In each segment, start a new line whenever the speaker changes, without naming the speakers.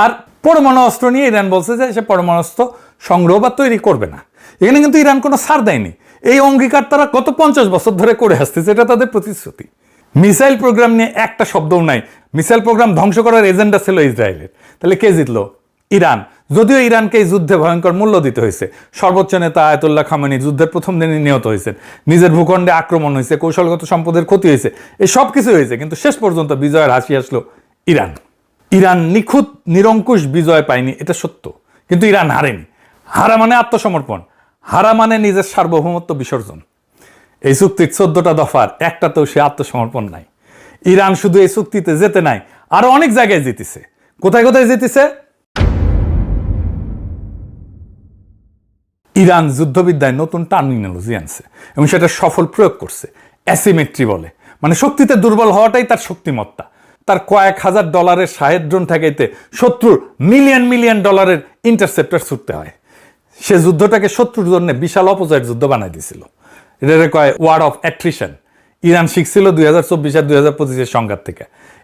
আর পরমাণু অস্ত্র নিয়ে ইরান বলছে যে সে পরমাণু অস্ত্র সংগ্রহ বা তৈরি করবে না। এখানে কিন্তু ইরান কোনো ছাড় দেয়নি। এই অঙ্গীকার তারা গত 50 বছর ধরে করে আসতেছে, এটা তাদের প্রতিশ্রুতি। মিসাইল প্রোগ্রাম নিয়ে একটা শব্দও নাই। মিসাইল প্রোগ্রাম ধ্বংস করার এজেন্ডা ছিল ইসরায়েলের। তাহলে কে জিতলো? ইরান। যদিও ইরানকে এই যুদ্ধে ভয়ঙ্কর মূল্য দিতে হয়েছে। সর্বোচ্চ নেতা আয়াতুল্লাহ খামেনি যুদ্ধের প্রথম দিনে নিহত হয়েছেন, নিজের ভূখণ্ডে আক্রমণ হয়েছে, কৌশলগত সম্পদের ক্ষতি হয়েছে, এই সব কিছু হয়েছে, কিন্তু শেষ পর্যন্ত বিজয়ের হাসি আসলো ইরান। ইরান নিখুঁত নিরঙ্কুশ বিজয় পায়নি, এটা সত্য, কিন্তু ইরান হারেনি। হারা মানে আত্মসমর্পণ, হারা মানে নিজের সার্বভৌমত্ব বিসর্জন। এই চুক্তির 14টা দফার একটাতেও সে আত্মসমর্পণ নাই। ইরান শুধু এই চুক্তিতে যেতে নাই, আরো অনেক জায়গায় জিতেছে। কোথায় কোথায় জিতেছে? ইরান যুদ্ধবিদ্যায় নতুন টার্মিনোলজি আনছে এবং সেটা সফল প্রয়োগ করছে। অ্যাসিমেট্রি বলে, মানে শক্তিতে দুর্বল হওয়াটাই তার শক্তিমত্তা। তার কয়েক হাজার ডলারের শাহেদ ড্রোন ঠেকাইতে শত্রুর মিলিয়ন মিলিয়ন ডলারের ইন্টারসেপ্টর ছুটতে হয়। সে যুদ্ধটাকে শত্রুর জন্য বিশাল অপজয়ের যুদ্ধ বানাই দিয়েছিল। এটাকে কয় ওয়ার অফ অ্যাট্রিশন। ইরান শিখছিল 2024 আর 2025 সংঘাত থেকে।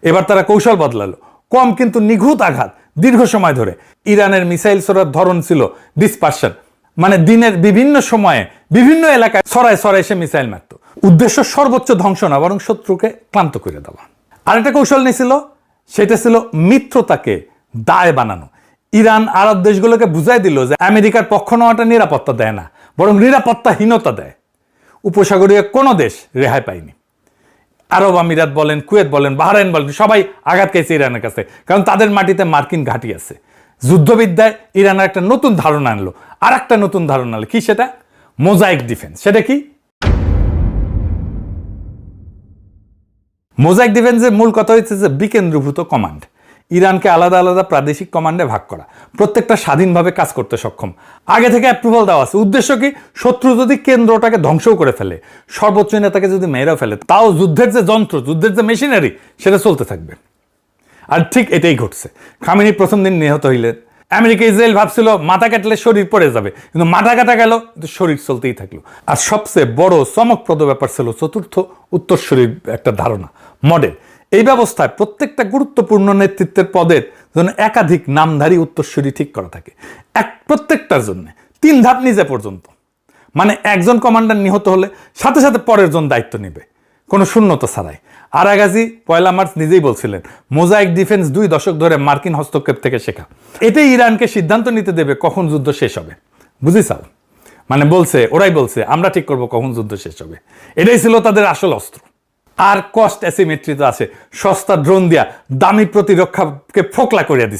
এবার তারা কৌশল বদলালো, কম কিন্তু নিখুঁত আঘাত দীর্ঘ সময় ধরে। ইরানের মিসাইল ছোড়ার ধরন ছিল ডিসপারশন, মানে দিনের বিভিন্ন সময়ে বিভিন্ন এলাকায় ছড়ায় ছড়ায় সে মিসাইল মারত। উদ্দেশ্য সর্বোচ্চ ধ্বংস না, বরং শত্রুকে ক্লান্ত করে দেওয়া। আরেকটা কৌশল নিয়েছিল, সেটা ছিল মিত্রতাকে দায় বানানো। ইরান আরব দেশগুলোকে বুঝাই দিল যে আমেরিকার পক্ষ নেওয়াটা নিরাপত্তা দেয় না, বরং নিরাপত্তাহীনতা দেয়। উপসাগরীয় কোনো দেশ রেহাই পায়নি। আরব আমিরাত বলেন, কুয়েত বলেন, বাহরাইন বলেন, সবাই আঘাত খাইছে ইরানের কাছে, কারণ তাদের মাটিতে মার্কিন ঘাঁটি আছে। যুদ্ধবিদ্যায় ইরানের একটা নতুন ধারণা আনলো, আর একটা নতুন ধারণা আনলো। কি সেটা? Mosaic defence. সেটা কি? মোজাইক ডিফেন্সের মূল কথা হচ্ছে যে বিকেন্দ্রীভূত কমান্ড। ইরানকে আলাদা আলাদা প্রাদেশিক কমান্ডে ভাগ করা, প্রত্যেকটা স্বাধীনভাবে কাজ করতে সক্ষম। আগে থেকে অ্যাপ্রুভাল দেওয়া আছে। উদ্দেশ্য কি? শত্রু যদি কেন্দ্রটাকে ধ্বংসও করে ফেলে, সর্বোচ্চ নেতাকে যদি মেয়েরা ফেলে, তাও যুদ্ধের যে যন্ত্র, যুদ্ধের যে মেশিনারি, সেটা চলতে থাকবে। আর ঠিক এটাই ঘটছে। খামেনি প্রথম দিন নিহত হইলেন। আমেরিকা ইসরায়েল ভাবছিল মাথা কাটলে শরীর পড়ে যাবে, কিন্তু মাথা কাটা গেল, কিন্তু শরীর চলতেই থাকলো। আর সবচেয়ে বড় চমকপ্রদ ব্যাপার ছিল চতুর্থ উত্তরসূরির একটা ধারণা, মডেল। এই ব্যবস্থায় প্রত্যেকটা গুরুত্বপূর্ণ নেতৃত্বের পদের জন্য একাধিক নামধারী উত্তরসূরি ঠিক করা থাকে, প্রত্যেকটার জন্য 3 ধাপ নিজে পর্যন্ত। মানে একজন কমান্ডার নিহত হলে সাথে সাথে পরের জন দায়িত্ব নেবে, কোনো শূন্যতা ছাড়াই। আরাগাজি 1 মার্চ নিজেই বলছিলেন, মোজাইক ডিফেন্স 2 দশক ধরে মার্কিন হস্তক্ষেপ থেকে শেখা। এটাই ইরানকে সিদ্ধান্ত নিতে দেবে কখন যুদ্ধ শেষ হবে। বুঝিসাও? মানে বলছে, ওরাই বলছে আমরা ঠিক করবো কখন যুদ্ধ শেষ হবে। এটাই ছিল তাদের আসল অস্ত্র। আর কস্ট অ্যাসিমেট্রি তো আছে। সস্তা ড্রোন দিয়া দামি প্রতিরক্ষাকে ফোকলা করিয়া দিচ্ছে।